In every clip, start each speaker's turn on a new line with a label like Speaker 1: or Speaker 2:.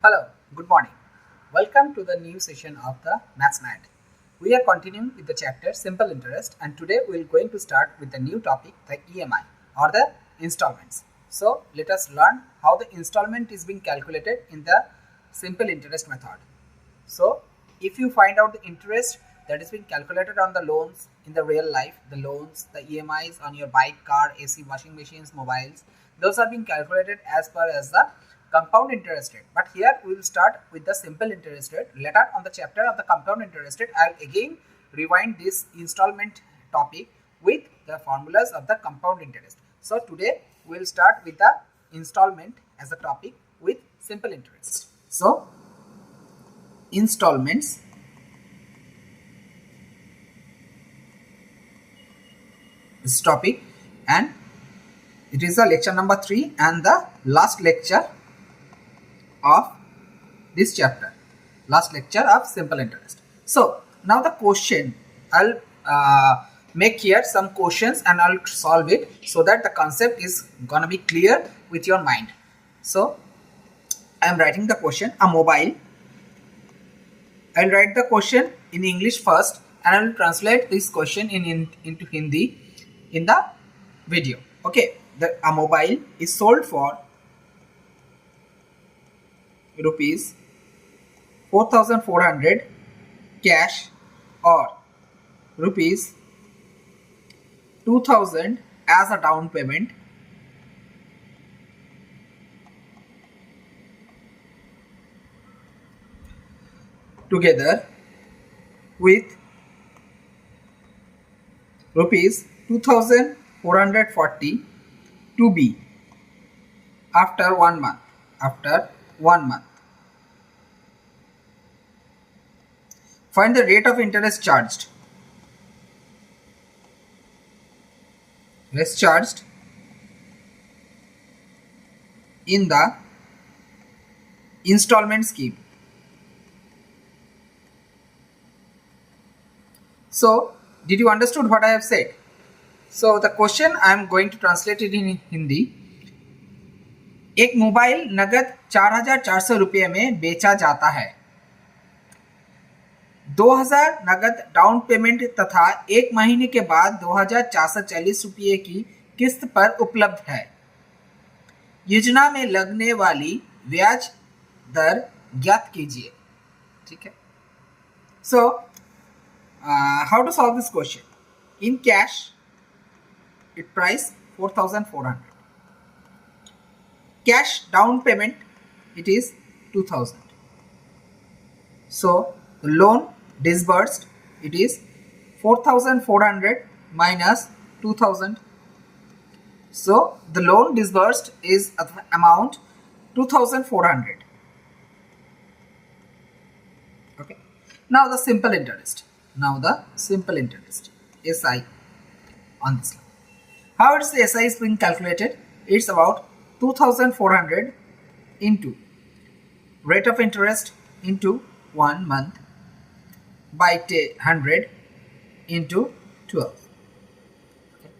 Speaker 1: Hello, good morning. Welcome to the new session of the Maths Mat. We are continuing with the chapter Simple Interest, and today we are going to start with the new topic, the EMI or the installments. So let us learn how the installment is being calculated in the simple interest method. So if you find out the interest that is being calculated on the loans in the real life, the loans, the EMIs on your bike, car, AC, washing machines, mobiles, those are being calculated as per as the compound interest rate. But here we will start with the simple interest rate. Later on the chapter of the compound interest rate, I will again rewind this installment topic with the formulas of the compound interest. So today we will start with the installment as a topic with simple interest. So installments is topic, and it is the lecture number 3 and the last lecture of this chapter, last lecture of simple interest. So now the question, I'll make here some questions and I'll solve it so that the concept is gonna be clear with your mind. So I am writing the question, a mobile. I'll write the question in English first and I will translate this question into Hindi in the video. Okay, a mobile is sold for rupees 4,400 cash or rupees 2,000 as a down payment together with rupees 2,440 to be after 1 month. Find the rate of interest charged. Interest charged in the installment scheme. So, did you understood what I have said? So, the question I am going to translate it in Hindi. एक mobile नगद 4,400 रुपये में बेचा जाता है. 2,000 नगद down payment तथा 1 महीने के बाद 2,440 रुपये की किस्त पर उपलब्ध है. योजना में लगने वाली ब्याज दर ज्ञात कीजिए. ठीक है. So, how to solve this question? In cash, it price 4,400. Cash down payment, it is 2,000. So the loan disbursed, it is 4,400 minus 2,000. So the loan disbursed is of amount 2,400. Okay. Now the simple interest. SI on this line. How is the SI is being calculated? It's about 2,400 into rate of interest into 1 month by 100 into 12. Okay.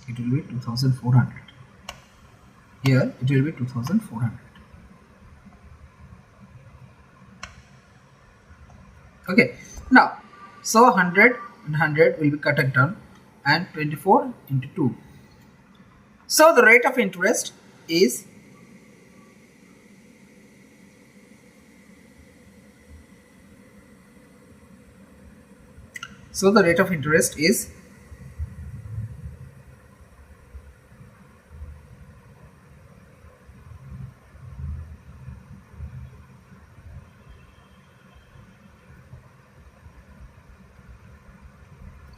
Speaker 1: It will be 2,400. Here it will be 2,400. Okay, now so 100 and 100 will be cut down and 24 into 2. So the rate of interest is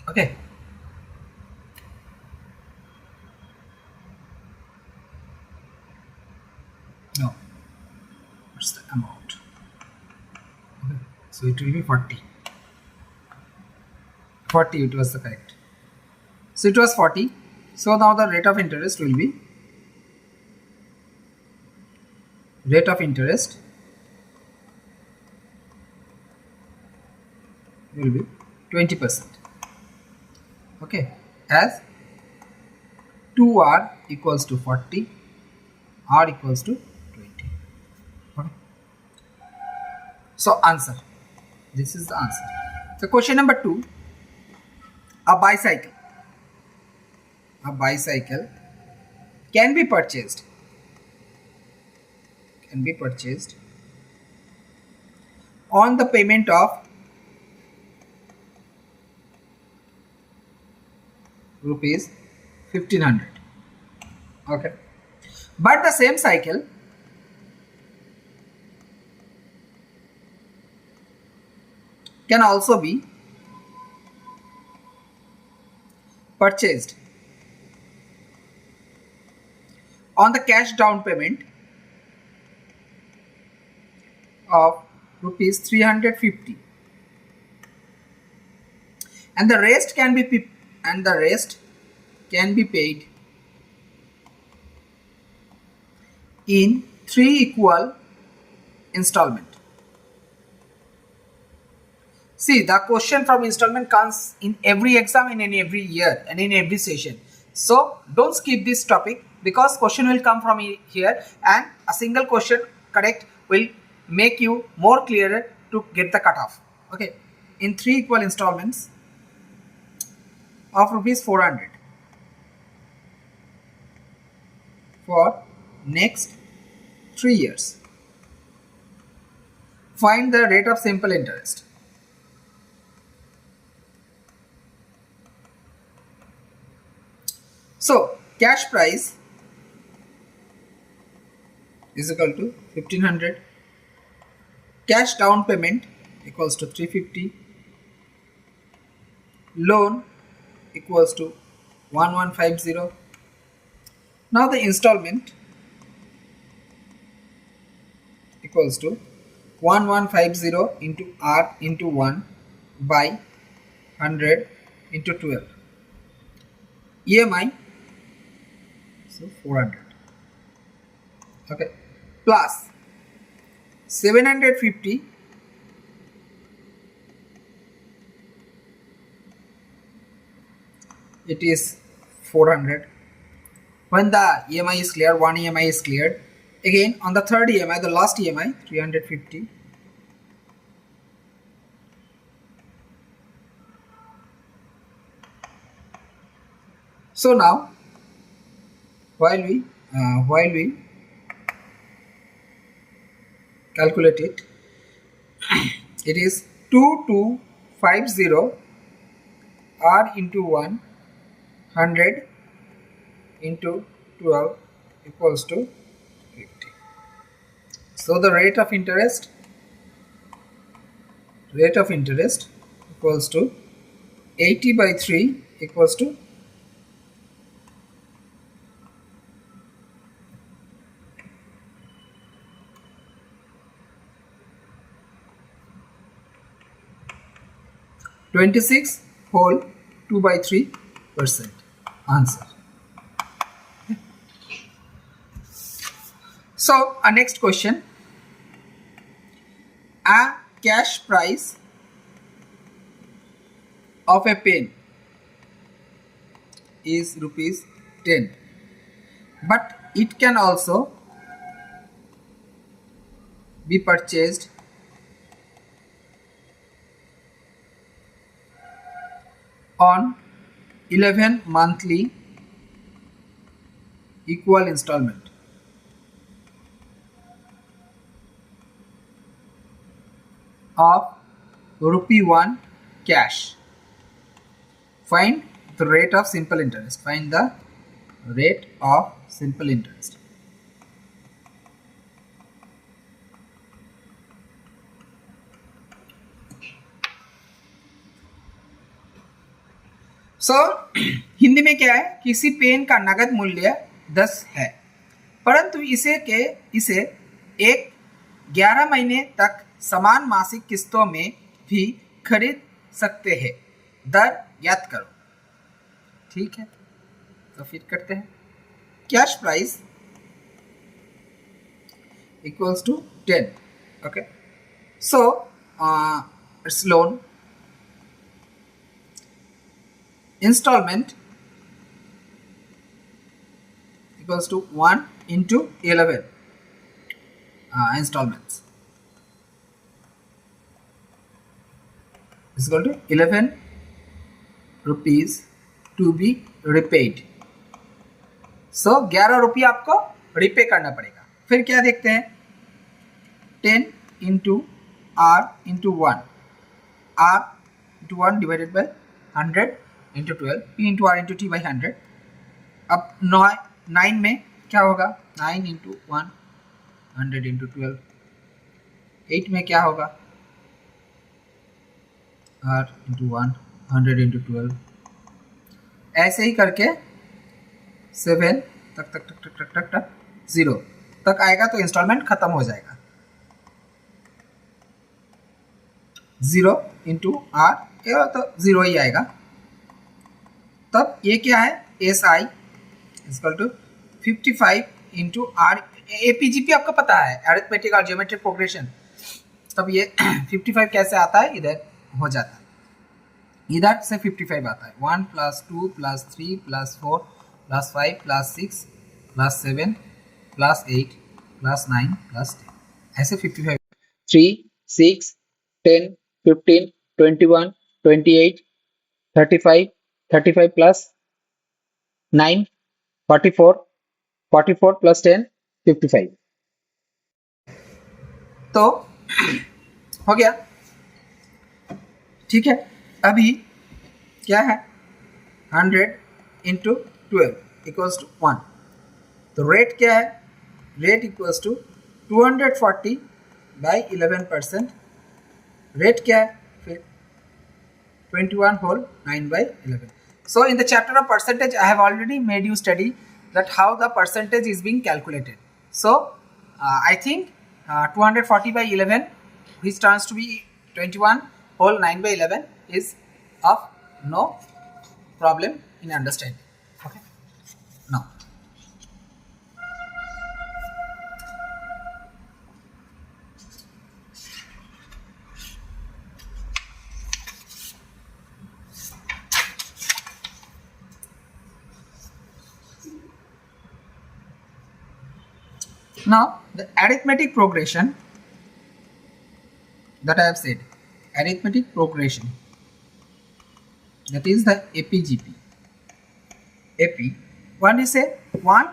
Speaker 1: okay. No, what's the amount? Okay. So it will be 40. 40, it was the correct. So it was 40. So now the rate of interest will be rate of interest will be 20%. Okay, as 2R equals to 40, R equals to 20. Okay. So answer, this is the answer. So question number 2, a bicycle can be purchased on the payment of rupees 1500. Okay, but the same cycle can also be purchased on the cash down payment of rupees 350, and the rest can be paid in 3 equal installment. See, the question from installment comes in every exam and in every year and in every session. So don't skip this topic, because question will come from here, and a single question correct will make you more clearer to get the cutoff. Okay, in 3 equal installments of rupees 400 for next 3 years. Find the rate of simple interest. So cash price is equal to 1500, cash down payment equals to 350, loan equals to 1150. Now the installment equals to 1150 into R into 1 by 100 into 12. EMI, so 400. Okay, plus 750 it is 400. When the EMI is clear, one EMI is cleared. Again on the third EMI, the last EMI 350. So now while we calculate it, it is 2250 R into 1 100 into 12 equals to 50. So the rate of interest equals to 80 by 3 equals to 26 whole 2 by 3%. Answer. So our next question, a cash price of a pen is rupees 10, but it can also be purchased on 11 monthly equal installment of rupee 1 cash. Find the rate of simple interest. Find the rate of simple interest. सो हिंदी में क्या है, किसी pen का नगद मूल्य 10 है, परंतु इसे 11 महीने तक समान मासिक किस्तों में भी खरीद सकते हैं। दर याद करो। ठीक है, तो फिर करते हैं। Cash price equals to 10. Okay, so it's loan installment equals to 1 into 11 installments is equal to 11 rupees to be repaid. सो 11 रुपये आपको रिपे करना पड़ेगा. फिर क्या देखते हैं, 10 into R into 1, R into 1 divided by 100 into 12, P into R into T by 100. अब 9 में क्या होगा, 9 इंटू 1 100 इंटू 12. 8 में क्या होगा, आर इंटू 1 100 इंटू 12. ऐसे ही करके 7 तक तक तक तक तक तक तक 0 तक आएगा तो इंस्टॉलमेंट खत्म हो जाएगा. 0 इंटू आर, तो 0 ही आएगा. तब ये क्या है, S I equal to 55 into R. APGP आपको पता है, अरिथमेटिक और ज्योमेट्रिक प्रोग्रेशन. तब ये 55 कैसे आता है, इधर हो जाता है, इधर से 55 आता है. 1 + 2 + 3 + 4 + 5 + 6 + 7 + 8 + 9 + 10, ऐसे 55. 3 6 10 15 21 28 35 35 + 9 44 44 + 10 55. तो हो गया, ठीक है. अभी क्या है, 100 इंटू 12 इक्वल्स टू 1. तो रेट क्या है, rate equals to 240 by 11%. Rate क्या है, फिर 21 whole 9 by 11. So in the chapter of percentage, I have already made you study that how the percentage is being calculated. So I think 240 by 11, which turns to be 21 whole 9 by 11, is of no problem in understanding. Okay. Now, the arithmetic progression that I have said, arithmetic progression, that is the APGP. AP, 1 is a 1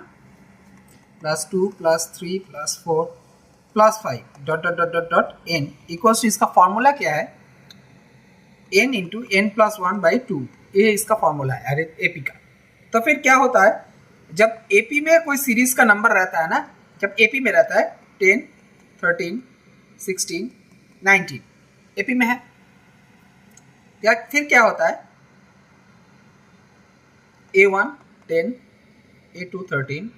Speaker 1: plus 2 plus 3 plus 4 plus 5 dot dot dot dot dot n equals to, इसका formula क्या है, n into n plus 1 by 2. ये इसका formula है AP का. तो फिर क्या होता है, जब एपी में कोई सीरीज का नंबर रहता है ना, जब एपी में रहता है 10 13 16 19 एपी में है, या फिर क्या होता है, A1 10 A2 13.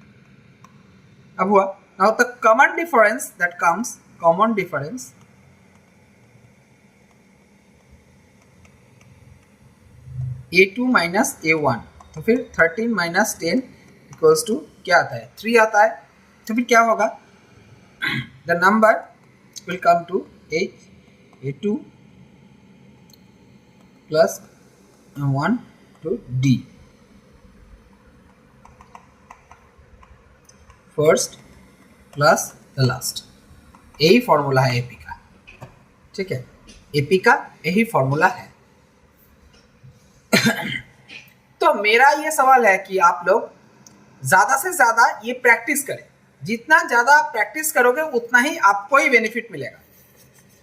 Speaker 1: अब हुआ. Now the common difference that comes, common difference A2 minus A1. तो फिर 13 minus 10 equals to क्या आता है, 3 आता है. तो फिर क्या होगा, the number will come to A2 plus 1 to D. First plus the last. यही फॉर्मूला है एपी का, ठीक है. एपी का यही फॉर्मूला है. तो मेरा ये सवाल है कि आप लोग ज़्यादा से ज़्यादा ये प्रैक्टिस करें. जितना ज़्यादा प्रैक्टिस करोगे उतना ही आपको ही बेनिफिट मिलेगा,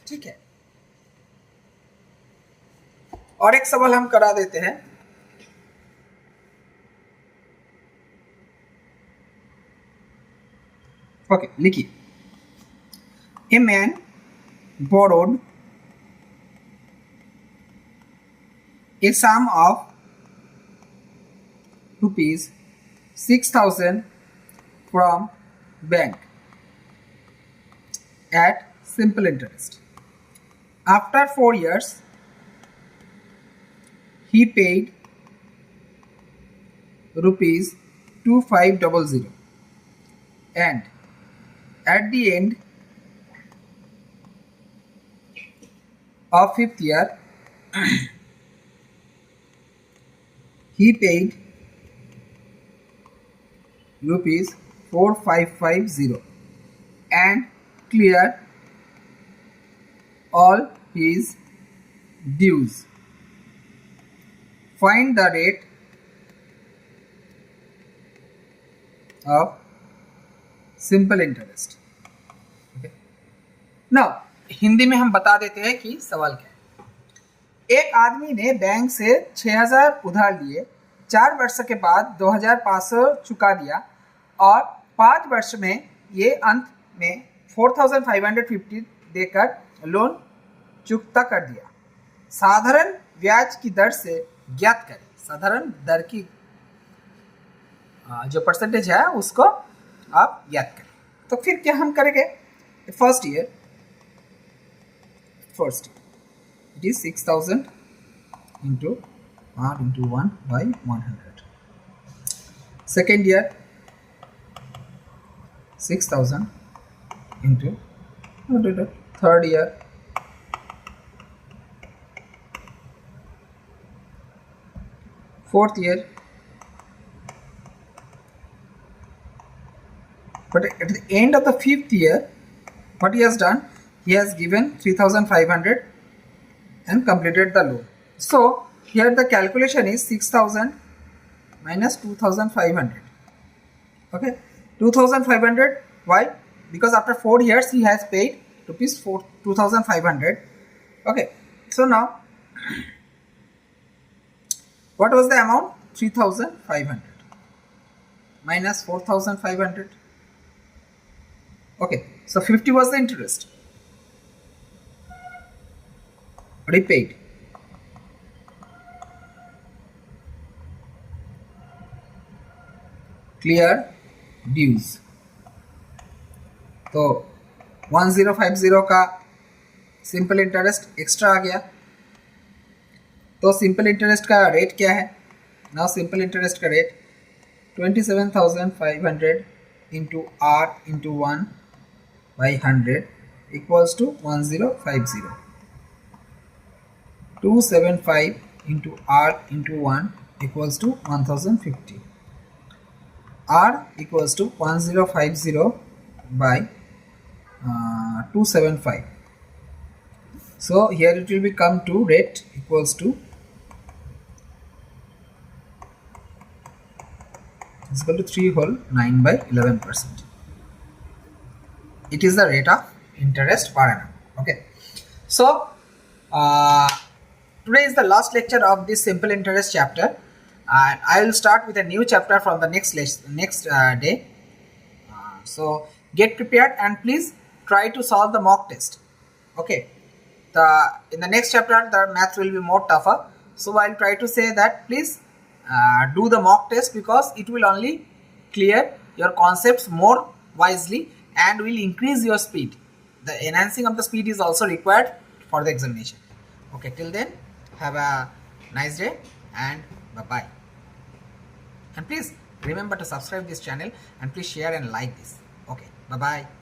Speaker 1: ठीक है. और एक सवाल हम करा देते हैं. ओके, लिखिए. A man borrowed a sum of rupees 6,000 from bank at simple interest. After 4 years, he paid rupees 2500, and at the end of 5th year he paid rupees 4550 and cleared all his dues. Find the rate of simple interest. Okay. Now Hindi में हम बता देते हैं कि सवाल क्या है। एक आदमी ने बैंक से 6000 उधार लिए, 4 वर्ष के बाद 2500 चुका दिया और 5 वर्ष में ये अंत में 4550 देकर लोन चुकता कर दिया। साधारण ब्याज की दर से ज्ञात करें। साधारण दर की जो परसेंटेज है उसको आप ज्ञात करें। तो फिर क्या हम करेंगे? First year it is 6000 into R into 1 by 100. Second year 6000 into third year fourth year, but at the end of the fifth year what he has done, he has given 3500 and completed the loan. So here the calculation is 6000 minus 2500. Okay, 2500. Why? Because after 4 years he has paid rupees 2500. Okay, so now what was the amount? 3500 minus 4500. Okay, so 50 was the interest. Repaid. Clear dues. तो 1050 का simple interest extra आ गया। तो simple interest का rate क्या है? Now simple interest का rate 27,500 into R into 1 by 100 equals to 1050. 275 into R into 1 equals to 1050. R equals to 1050 by 275. So here it will become to rate equals to is equal to 3 whole 9 by 11%. It is the rate of interest per annum. Okay, so today is the last lecture of this simple interest chapter, and I will start with a new chapter from the next day. So get prepared and please try to solve the mock test. Okay, in the next chapter the maths will be more tougher, so I'll try to say that please do the mock test, because it will only clear your concepts more wisely and will increase your speed. The enhancing of the speed is also required for the examination. Okay, till then have a nice day and bye bye. And please remember to subscribe this channel and please share and like this. Okay, bye bye.